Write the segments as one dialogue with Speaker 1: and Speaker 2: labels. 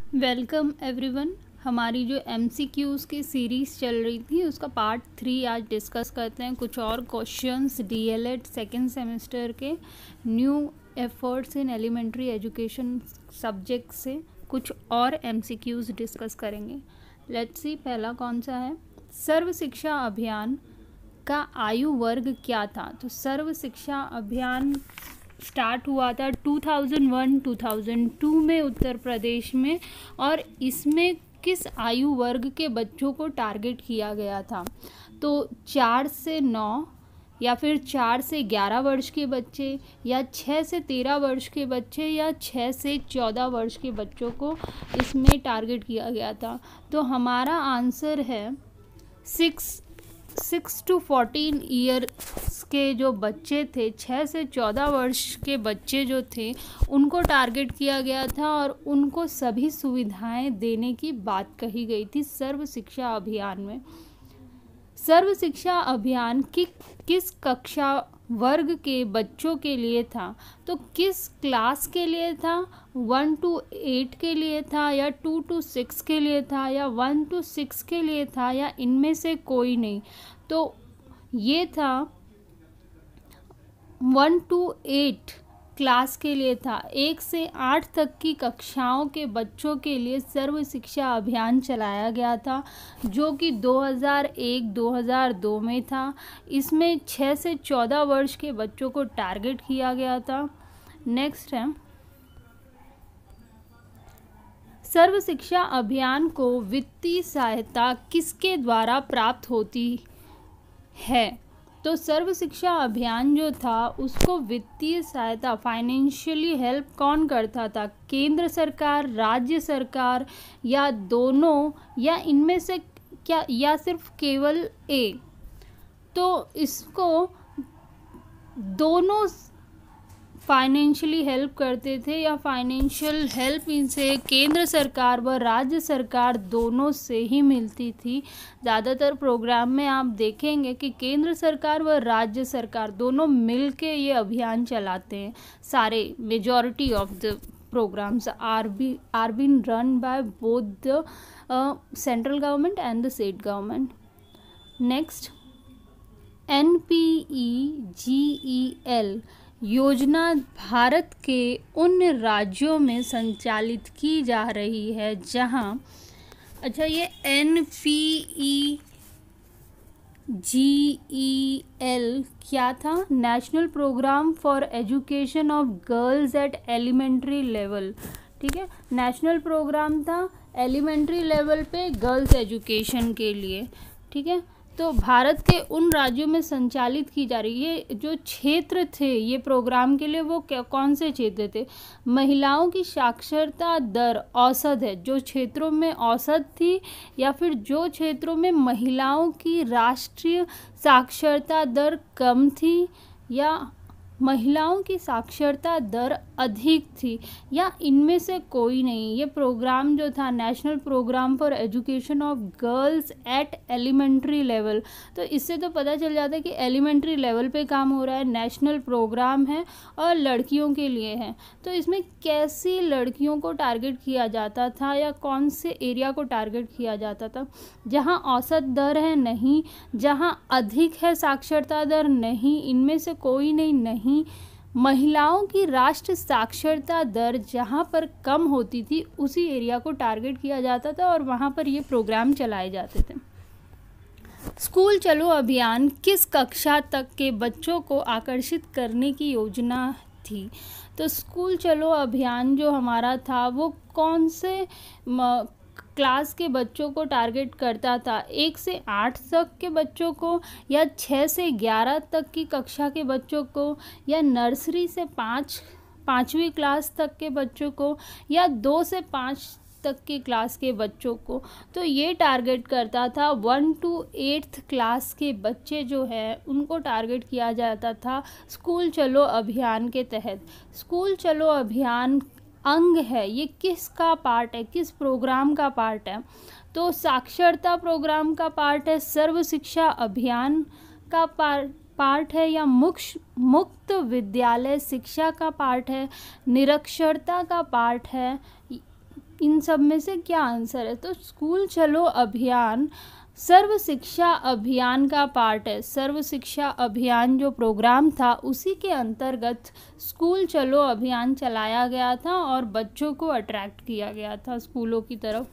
Speaker 1: Welcome everyone. हमारी जो MCQs की सीरीज़ चल रही थी उसका पार्ट 3 आज डिस्कस करते हैं। कुछ और क्वेश्चंस DLED सेकेंड सेमेस्टर के new efforts in elementary education subject से कुछ और MCQs डिस्कस करेंगे। लेट्स सी, पहला कौन सा है? सर्व शिक्षा अभियान का आयु वर्ग क्या था? तो सर्व शिक्षा अभियान स्टार्ट हुआ था 2001-2002 में उत्तर प्रदेश में, और इसमें किस आयु वर्ग के बच्चों को टारगेट किया गया था? तो 4 से 9 या फिर 4 से 11 वर्ष के बच्चे, या 6 से 13 वर्ष के बच्चे, या 6 से 14 वर्ष के बच्चों को इसमें टारगेट किया गया था। तो हमारा आंसर है 6 to 14 ईयर्स के जो बच्चे थे, 6 से 14 वर्ष के बच्चे जो थे उनको टारगेट किया गया था और उनको सभी सुविधाएं देने की बात कही गई थी सर्व शिक्षा अभियान में। सर्व शिक्षा अभियान किस कक्षा वर्ग के बच्चों के लिए था? तो किस क्लास के लिए था? 1 to 8 के लिए था, या 2 to 6 के लिए था, या 1 to 6 के लिए था, या इनमें से कोई नहीं? तो ये था 1 to 8 क्लास के लिए था। 1 से 8 तक की कक्षाओं के बच्चों के लिए सर्व शिक्षा अभियान चलाया गया था, जो कि 2001-2002 में था। इसमें 6 से 14 वर्ष के बच्चों को टारगेट किया गया था। नेक्स्ट है, सर्व शिक्षा अभियान को वित्तीय सहायता किसके द्वारा प्राप्त होती है? तो सर्व शिक्षा अभियान जो था उसको वित्तीय सहायता, फाइनेंशियली हेल्प कौन करता था? केंद्र सरकार, राज्य सरकार, या दोनों, या इनमें से क्या, या सिर्फ केवल ए? तो इसको दोनों फाइनेंशियली हेल्प करते थे, या फाइनेंशियल हेल्प इनसे केंद्र सरकार व राज्य सरकार दोनों से ही मिलती थी। ज़्यादातर प्रोग्राम में आप देखेंगे कि केंद्र सरकार व राज्य सरकार दोनों मिलके ये अभियान चलाते हैं। सारे majority of the programs are being run by both the central government and the state government. Next, NPEGEL योजना भारत के उन राज्यों में संचालित की जा रही है जहां, अच्छा, ये NPEGEL क्या था? National programme for education of girls at elementary level. ठीक है, नेशनल प्रोग्राम था एलिमेंट्री लेवल पे गर्ल्स एजुकेशन के लिए। ठीक है, तो भारत के उन राज्यों में संचालित की जा रही है। जो क्षेत्र थे ये प्रोग्राम के लिए, वो कौन से क्षेत्र थे? महिलाओं की साक्षरता दर औसत है, जो क्षेत्रों में औसत थी, या फिर जो क्षेत्रों में महिलाओं की राष्ट्रीय साक्षरता दर कम थी, या महिलाओं की साक्षरता दर अधिक थी, या इनमें से कोई नहीं। ये प्रोग्राम जो था national programme for education of girls at elementary level, तो इससे तो पता चल जाता है कि एलिमेंट्री लेवल पे काम हो रहा है, नेशनल प्रोग्राम है और लड़कियों के लिए है। तो इसमें कैसी लड़कियों को टारगेट किया जाता था, या कौन से एरिया को टारगेट किया जाता था? जहाँ औसत दर है नहीं, जहाँ अधिक है साक्षरता दर नहीं, इनमें से कोई नहीं। महिलाओं की राष्ट्रीय साक्षरता दर जहाँ पर कम होती थी उसी एरिया को टारगेट किया जाता था, और वहाँ पर ये प्रोग्राम चलाए जाते थे। स्कूल चलो अभियान किस कक्षा तक के बच्चों को आकर्षित करने की योजना थी? तो स्कूल चलो अभियान जो हमारा था वो कौन से क्लास के बच्चों को टारगेट करता था? 1 से 8 तक के बच्चों को, या 6 से 11 तक की कक्षा के बच्चों को, या नर्सरी से 5वीं क्लास तक के बच्चों को, या 2 से 5 तक की क्लास के बच्चों को? तो ये टारगेट करता था 1 to 8th क्लास के बच्चे जो है उनको टारगेट किया जाता था स्कूल चलो अभियान के तहत। स्कूल चलो अभियान अंग है, ये किसका पार्ट है, किस प्रोग्राम का पार्ट है? तो साक्षरता प्रोग्राम का पार्ट है, सर्व शिक्षा अभियान का पार्ट है, या मुक्त विद्यालय शिक्षा का पार्ट है, निरक्षरता का पार्ट है, इन सब में से क्या आंसर है? तो स्कूल चलो अभियान सर्व शिक्षा अभियान का पार्ट है। सर्व शिक्षा अभियान जो प्रोग्राम था उसी के अंतर्गत स्कूल चलो अभियान चलाया गया था और बच्चों को अट्रैक्ट किया गया था स्कूलों की तरफ।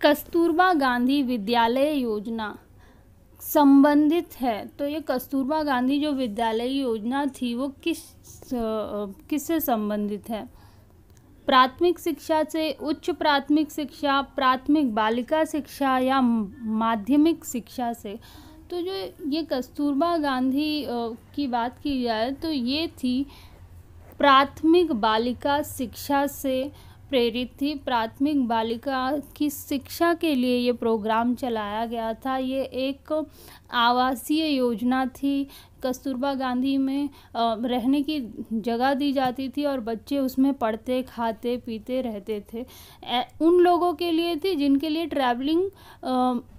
Speaker 1: कस्तूरबा गांधी विद्यालय योजना संबंधित है, तो ये कस्तूरबा गांधी जो विद्यालय योजना थी वो किससे संबंधित है? प्राथमिक शिक्षा से, उच्च प्राथमिक शिक्षा, प्राथमिक बालिका शिक्षा या माध्यमिक शिक्षा से? तो जो ये कस्तूरबा गांधी की बात की जाए तो ये थी प्राथमिक बालिका शिक्षा से प्रेरित थी। प्राथमिक बालिका की शिक्षा के लिए ये प्रोग्राम चलाया गया था। ये एक आवासीय योजना थी। कस्तूरबा गांधी में रहने की जगह दी जाती थी और बच्चे उसमें पढ़ते खाते पीते रहते थे। उन लोगों के लिए थी जिनके लिए ट्रैवलिंग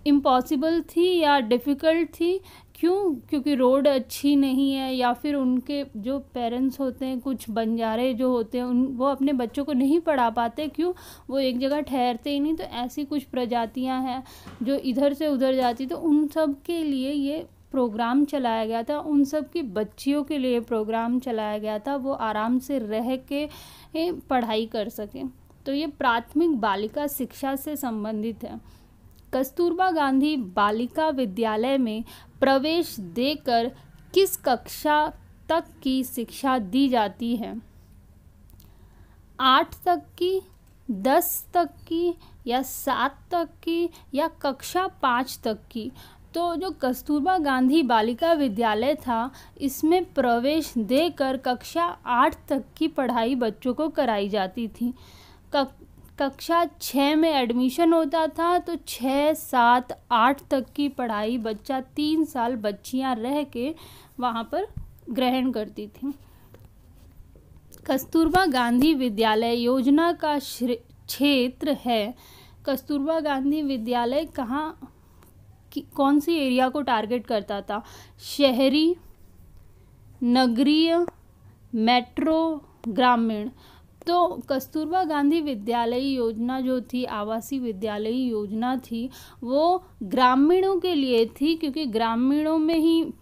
Speaker 1: इम्पॉसिबल थी या डिफ़िकल्ट थी। क्यों? क्योंकि रोड अच्छी नहीं है या फिर उनके जो पेरेंट्स होते हैं, कुछ बंजारे जो होते हैं, वो अपने बच्चों को नहीं पढ़ा पाते। क्यों? वो एक जगह ठहरते ही नहीं। तो ऐसी कुछ प्रजातियां हैं जो इधर से उधर जाती, तो उन सब के लिए ये प्रोग्राम चलाया गया था। उन सब की बच्चियों के लिए प्रोग्राम चलाया गया था, वो आराम से रह के पढ़ाई कर सकें। तो ये प्राथमिक बालिका शिक्षा से संबंधित है। कस्तूरबा गांधी बालिका विद्यालय में प्रवेश देकर किस कक्षा तक की शिक्षा दी जाती है? 8 तक की, 10 तक की या 7 तक की या कक्षा 5 तक की? तो जो कस्तूरबा गांधी बालिका विद्यालय था इसमें प्रवेश देकर कक्षा 8 तक की पढ़ाई बच्चों को कराई जाती थी। कक्षा 6 में एडमिशन होता था तो 6, 7, 8 तक की पढ़ाई बच्चा 3 साल बच्चियां रह के वहाँ पर ग्रहण करती थी। कस्तूरबा गांधी विद्यालय योजना का क्षेत्र है। कस्तूरबा गांधी विद्यालय कहाँ, कौन सी एरिया को टारगेट करता था? शहरी, नगरीय, मेट्रो, ग्रामीण? तो कस्तूरबा गांधी विद्यालय योजना जो थी, आवासीय विद्यालय योजना थी, वो ग्रामीणों के लिए थी, क्योंकि ग्रामीणों में ही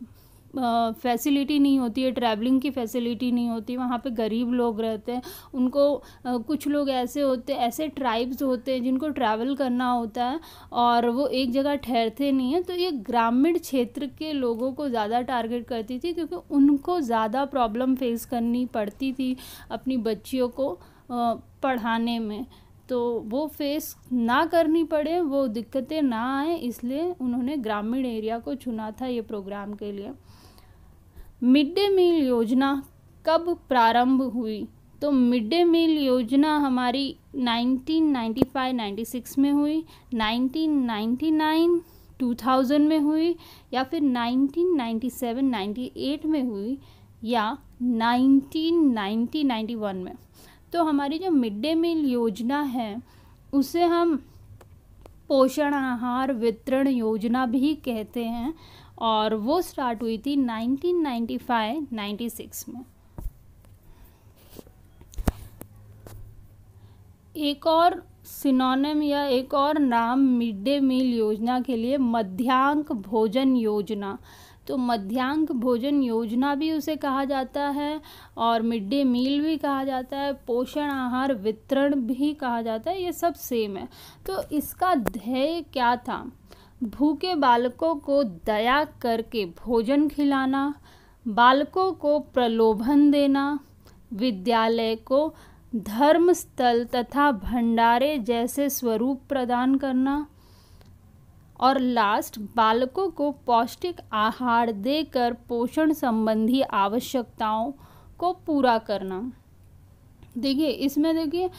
Speaker 1: फैसिलिटी नहीं होती है, ट्रैवलिंग की फैसिलिटी नहीं होती। वहाँ पे गरीब लोग रहते हैं, उनको कुछ लोग ऐसे ट्राइब्स होते हैं जिनको ट्रैवल करना होता है और वो एक जगह ठहरते नहीं हैं। तो ये ग्रामीण क्षेत्र के लोगों को ज़्यादा टारगेट करती थी, क्योंकि उनको ज़्यादा प्रॉब्लम फेस करनी पड़ती थी अपनी बच्चियों को पढ़ाने में। तो वो फेस ना करनी पड़े, वो दिक्कतें ना आए, इसलिए उन्होंने ग्रामीण एरिया को चुना था ये प्रोग्राम के लिए। मिड डे मील योजना कब प्रारंभ हुई? तो मिड डे मील योजना हमारी 1995-96 में हुई, 1999 2000 में हुई, या फिर 1997-98 में हुई, या 1990-91 में। तो हमारी जो मिड डे मील योजना है उसे हम पोषण आहार वितरण योजना भी कहते हैं और वो स्टार्ट हुई थी 1995-96 में। एक और सिनोनिम या एक और नाम मिड डे मील योजना के लिए मध्याह्न भोजन योजना। तो मध्याह्न भोजन योजना भी उसे कहा जाता है और मिड डे मील भी कहा जाता है, पोषण आहार वितरण भी कहा जाता है, ये सब सेम है। तो इसका ध्येय क्या था? भूखे बालकों को दया करके भोजन खिलाना, बालकों को प्रलोभन देना, विद्यालय को धर्मस्थल तथा भंडारे जैसे स्वरूप प्रदान करना, और लास्ट बालकों को पौष्टिक आहार देकर पोषण संबंधी आवश्यकताओं को पूरा करना। देखिए इसमें देखिए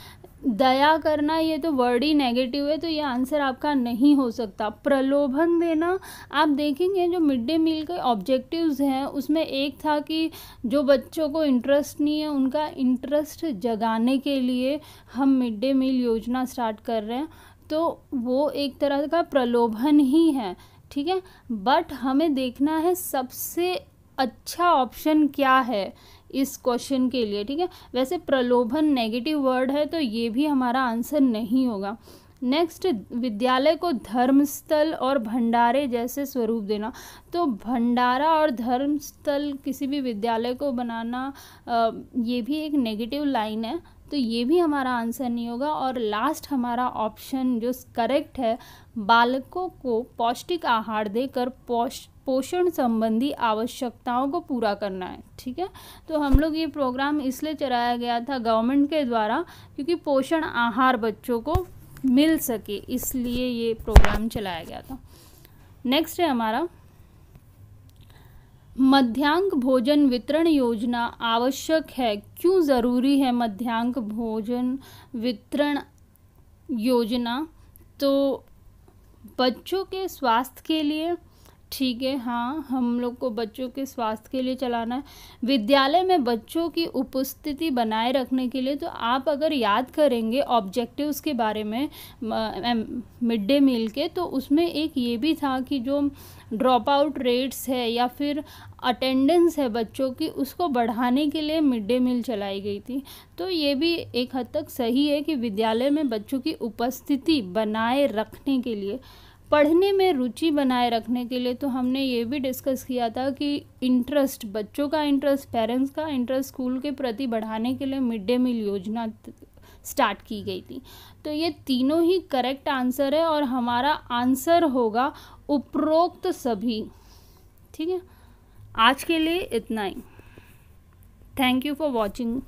Speaker 1: दया करना, ये तो वर्ड ही नेगेटिव है, तो ये आंसर आपका नहीं हो सकता। प्रलोभन देना, आप देखेंगे जो मिड डे मील के ऑब्जेक्टिव्स हैं उसमें एक था कि जो बच्चों को इंटरेस्ट नहीं है उनका इंटरेस्ट जगाने के लिए हम मिड डे मील योजना स्टार्ट कर रहे हैं, तो वो एक तरह का प्रलोभन ही है, ठीक है। बट हमें देखना है सबसे अच्छा ऑप्शन क्या है इस क्वेश्चन के लिए, ठीक है। वैसे प्रलोभन नेगेटिव वर्ड है तो ये भी हमारा आंसर नहीं होगा। नेक्स्ट, विद्यालय को धर्मस्थल और भंडारे जैसे स्वरूप देना। तो भंडारा और धर्मस्थल किसी भी विद्यालय को बनाना ये भी एक नेगेटिव लाइन है, तो ये भी हमारा आंसर नहीं होगा। और लास्ट हमारा ऑप्शन जो करेक्ट है, बालकों को पौष्टिक आहार देकर पोषण संबंधी आवश्यकताओं को पूरा करना है, ठीक है। तो हम लोग ये प्रोग्राम इसलिए चलाया गया था गवर्नमेंट के द्वारा क्योंकि पोषण आहार बच्चों को मिल सके, इसलिए ये प्रोग्राम चलाया गया था। नेक्स्ट है हमारा मध्याह्न भोजन वितरण योजना आवश्यक है, क्यों ज़रूरी है मध्याह्न भोजन वितरण योजना? तो बच्चों के स्वास्थ्य के लिए, ठीक है, हाँ, हम लोग को बच्चों के स्वास्थ्य के लिए चलाना है। विद्यालय में बच्चों की उपस्थिति बनाए रखने के लिए, तो आप अगर याद करेंगे ऑब्जेक्टिव्स के बारे में मिड डे मील के, तो उसमें एक ये भी था कि जो ड्रॉप आउट रेट्स है या फिर अटेंडेंस है बच्चों की, उसको बढ़ाने के लिए मिड डे मील चलाई गई थी। तो ये भी एक हद तक सही है कि विद्यालय में बच्चों की उपस्थिति बनाए रखने के लिए, पढ़ने में रुचि बनाए रखने के लिए, तो हमने ये भी डिस्कस किया था कि इंटरेस्ट, बच्चों का इंटरेस्ट, पेरेंट्स का इंटरेस्ट स्कूल के प्रति बढ़ाने के लिए मिड डे मील योजना स्टार्ट की गई थी। तो ये तीनों ही करेक्ट आंसर है और हमारा आंसर होगा उपरोक्त सभी, ठीक है। आज के लिए इतना ही। Thank you for watching.